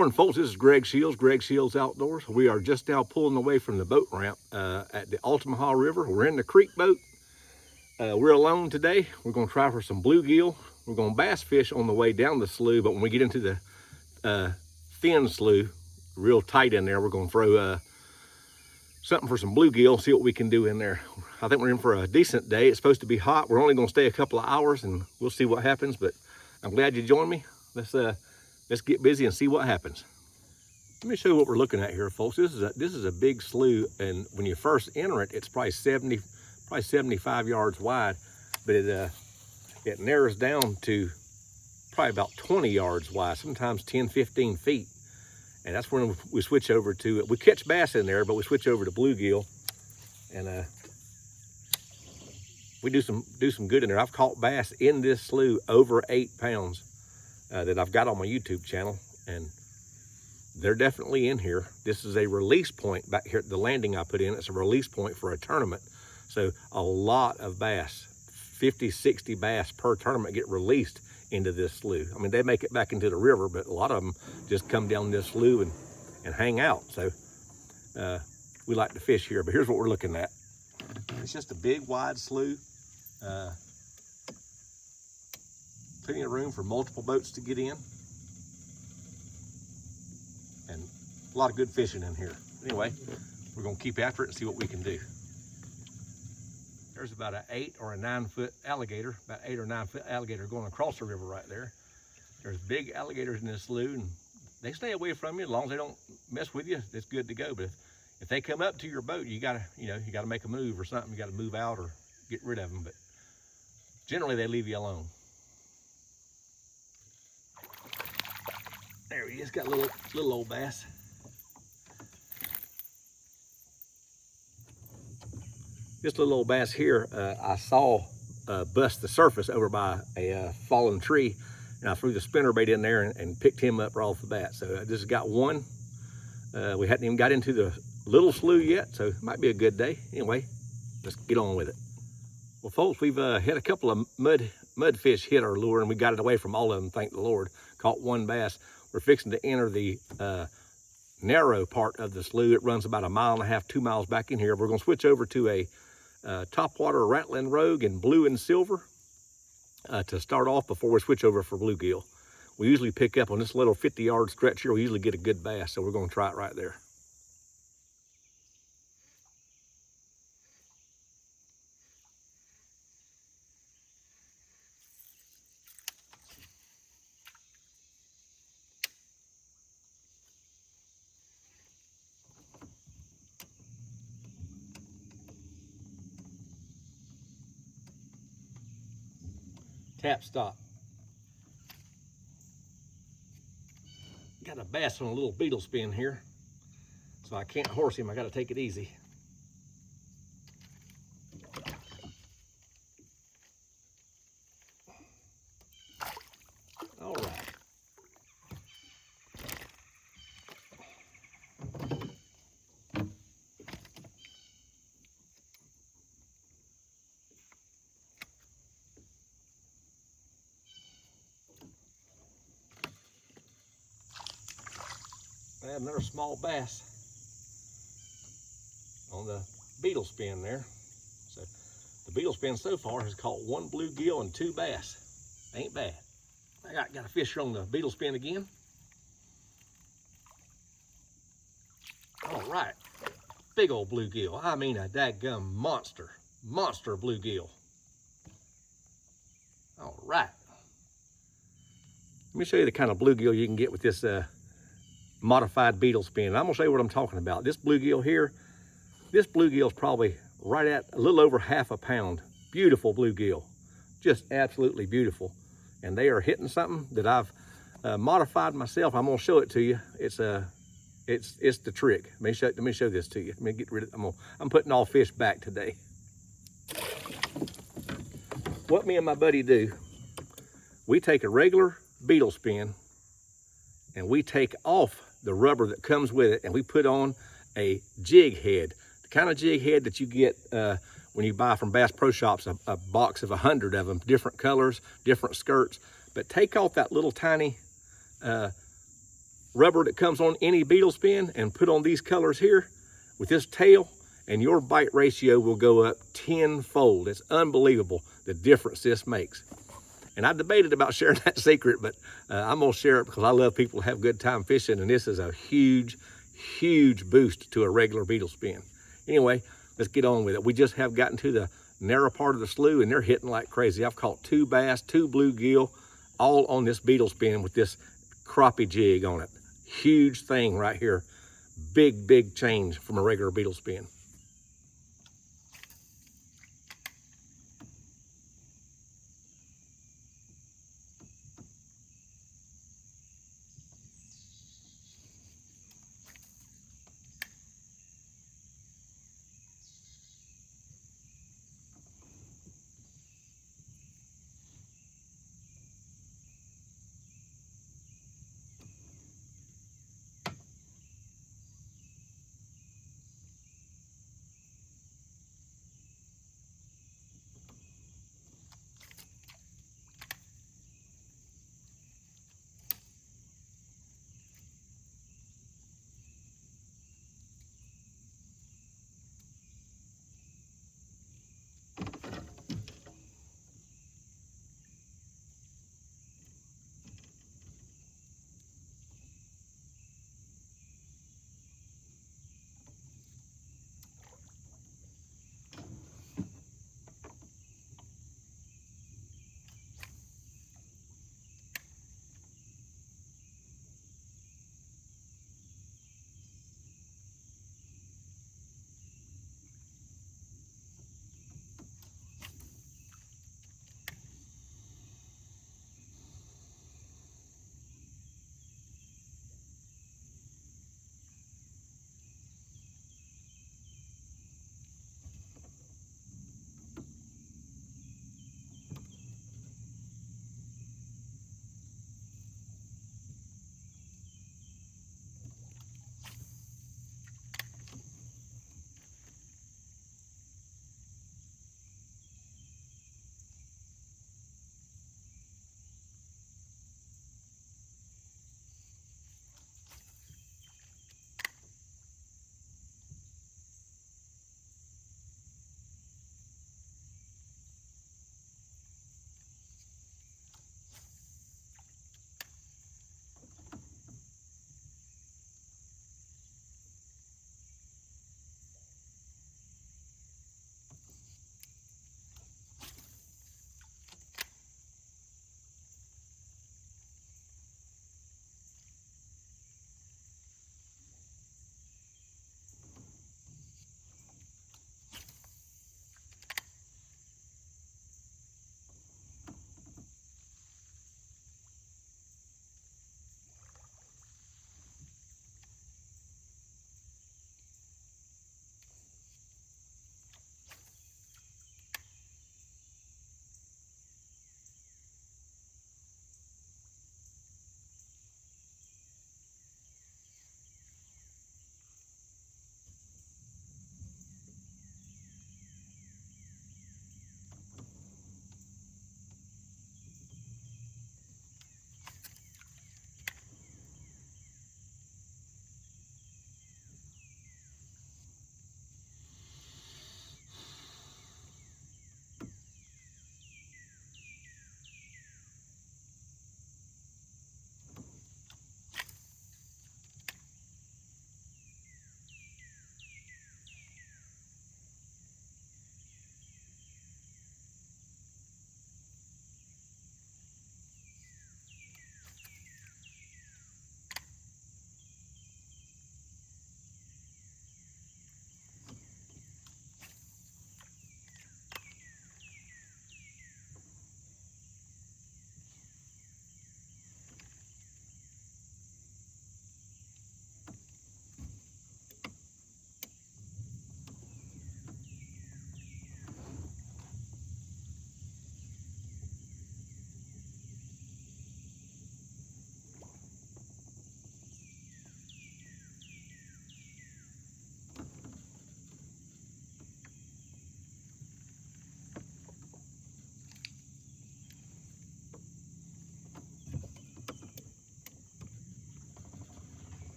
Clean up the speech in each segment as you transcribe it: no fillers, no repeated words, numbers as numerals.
Morning, folks. This is Greg Shields Outdoors. We are just now pulling away from the boat ramp at the Altamaha River. We're in the creek boat. We're alone today. We're going to try for some bluegill. We're going to bass fish on the way down the slough, but when we get into the thin slough, real tight in there, we're going to throw something for some bluegill, see what we can do in there. I think we're in for a decent day. It's supposed to be hot. We're only going to stay a couple of hours, and we'll see what happens, but I'm glad you joined me. Let's get busy and see what happens. Let me show you what we're looking at here, folks. This is a big slough, and when you first enter it, it's probably 75 yards wide, but it narrows down to probably about 20 yards wide, sometimes 10, 15 feet. And that's when we switch over to, we catch bass in there, but we switch over to bluegill, and we do some good in there. I've caught bass in this slough over 8 pounds that I've got on my YouTube channel, and they're definitely in here. This is a release point back here at the landing I put in. It's a release point for a tournament. So a lot of bass, 50, 60 bass per tournament get released into this slough. I mean, they make it back into the river, but a lot of them just come down this slough and hang out. So we like to fish here, but here's what we're looking at. It's just a big, wide slough. Plenty of room for multiple boats to get in, and a lot of good fishing in here. Anyway, we're going to keep after it and see what we can do. There's about an 8 or 9 foot alligator, about 8 or 9 foot alligator going across the river right there. There's big alligators in this slough, and they stay away from you as long as they don't mess with you. It's good to go. But if they come up to your boat, you gotta make a move or something. You gotta move out or get rid of them. But generally, they leave you alone. There he is, got a little old bass. This little old bass here, I saw bust the surface over by a fallen tree, and I threw the spinnerbait in there and picked him up right off the bat. So I just got one. We hadn't even got into the little slough yet, so it might be a good day. Anyway, let's get on with it. Well, folks, we've had a couple of mudfish hit our lure, and we got it away from all of them, thank the Lord. Caught one bass. We're fixing to enter the narrow part of the slough. It runs about 1.5 miles, 2 miles back in here. We're going to switch over to a topwater rattling rogue in blue and silver to start off before we switch over for bluegill. We usually pick up on this little 50-yard stretch here. We usually get a good bass, so we're going to try it right there. Tap stop. Got a bass on a little beetle spin here, so I can't horse him. I got to take it easy. All right. I have another small bass on the beetle spin there. So the beetle spin so far has caught 1 bluegill and 2 bass. Ain't bad. I got a fish on the beetle spin again. All right, big old bluegill. I mean a dadgum monster bluegill. All right. Let me show you the kind of bluegill you can get with this modified beetle spin. I'm gonna show you what I'm talking about. This bluegill here, this bluegill is probably right at a little over 1/2 pound. Beautiful bluegill, just absolutely beautiful. And they are hitting something that I've modified myself. I'm gonna show it to you. It's the trick. Let me show this to you. Let me get rid of. I'm putting all fish back today. What me and my buddy do, we take a regular beetle spin and we take off the rubber that comes with it, and we put on a jig head, the kind of jig head that you get when you buy from Bass Pro Shops, a box of 100 of them, different colors, different skirts. But take off that little tiny rubber that comes on any beetle spin and put on these colors here with this tail, and your bite ratio will go up tenfold. It's unbelievable the difference this makes. And I debated about sharing that secret, but I'm gonna share it because I love people to have a good time fishing, and this is a huge, huge boost to a regular beetle spin. Anyway, let's get on with it. We just have gotten to the narrow part of the slough, and they're hitting like crazy. I've caught 2 bass, 2 bluegill, all on this beetle spin with this crappie jig on it. Huge thing right here. Big, big change from a regular beetle spin.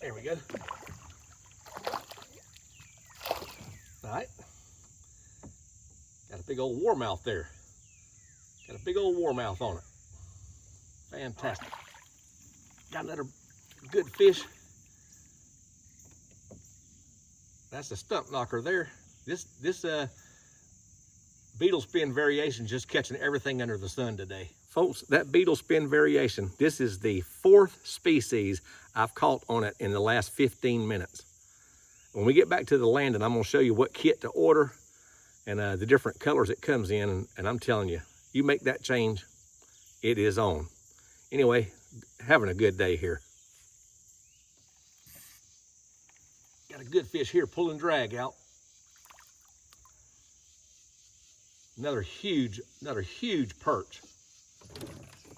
There we go. All right. Got a big old warmouth there. Got a big old warmouth on it. Fantastic. Got another good fish. That's the stump knocker there. This beetle spin variation just catching everything under the sun today. Folks, that beetle spin variation, this is the 4th species I've caught on it in the last 15 minutes. When we get back to the landing, I'm gonna show you what kit to order and the different colors it comes in, and I'm telling you, you make that change, it is on. Anyway, having a good day here. Got a good fish here, pulling drag out. Another huge perch.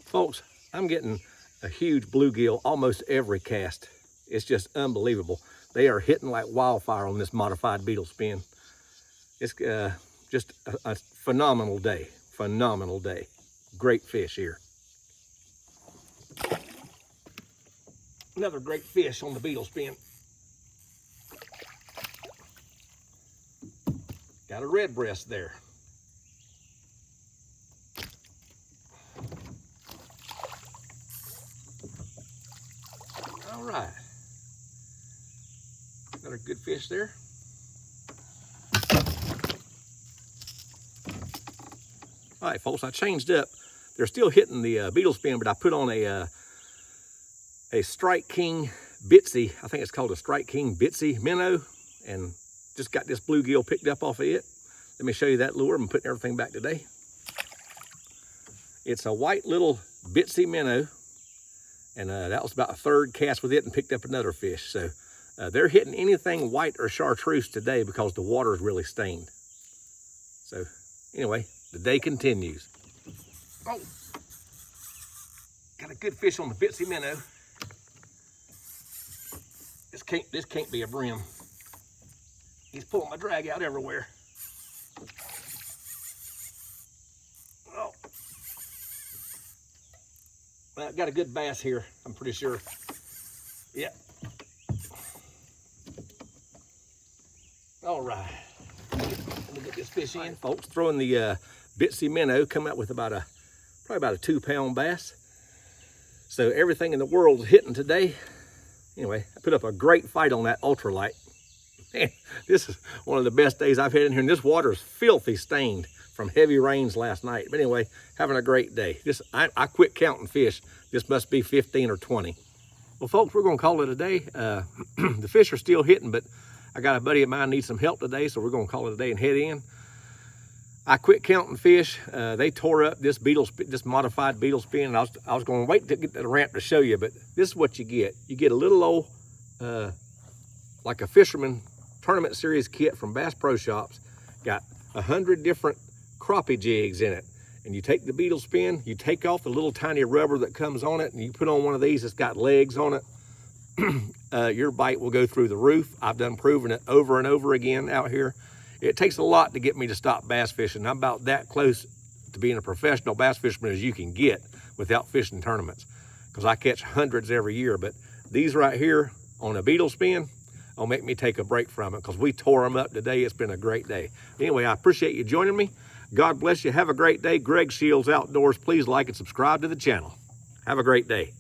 Folks, I'm getting a huge bluegill almost every cast. It's just unbelievable. They are hitting like wildfire on this modified beetle spin. It's just a phenomenal day. Phenomenal day. Great fish here. Another great fish on the beetle spin. Got a red breast there. All right. Another good fish there. All right, folks, I changed up. They're still hitting the beetle spin, but I put on a Strike King Bitsy. I think it's called a Strike King Bitsy minnow, and just got this bluegill picked up off of it. Let me show you that lure. I'm putting everything back today. It's a white little Bitsy minnow, and that was about a 3rd cast with it, and picked up another fish. So they're hitting anything white or chartreuse today because the water is really stained. So anyway, the day continues. Oh, got a good fish on the Bitsy minnow. This can't be a brim. He's pulling my drag out everywhere. Oh, well, I got a good bass here, I'm pretty sure. Yeah. All right. Let me get this fish in, folks. Throwing the Bitsy minnow, come out with probably about a 2-pound bass. So everything in the world is hitting today. Anyway, I put up a great fight on that ultra-lite. Man, this is one of the best days I've had in here, and this water is filthy stained from heavy rains last night. But anyway, having a great day. I quit counting fish. This must be 15 or 20. Well, folks, we're gonna call it a day. The fish are still hitting, but I got a buddy of mine needs some help today, so we're gonna call it a day and head in. I quit counting fish. They tore up this modified beetle spin, and I was gonna wait to get to the ramp to show you, but this is what you get. You get a little old, like a fisherman tournament series kit from Bass Pro Shops. Got 100 different crappie jigs in it. And you take the beetle spin, you take off the little tiny rubber that comes on it, and you put on one of these that's got legs on it. Your bite will go through the roof. I've done proving it over and over again out here. It takes a lot to get me to stop bass fishing. I'm about that close to being a professional bass fisherman as you can get without fishing tournaments, because I catch hundreds every year. But these right here on a beetle spin will make me take a break from it, because we tore them up today. It's been a great day. Anyway, I appreciate you joining me. God bless you. Have a great day. Greg Shields Outdoors. Please like and subscribe to the channel. Have a great day.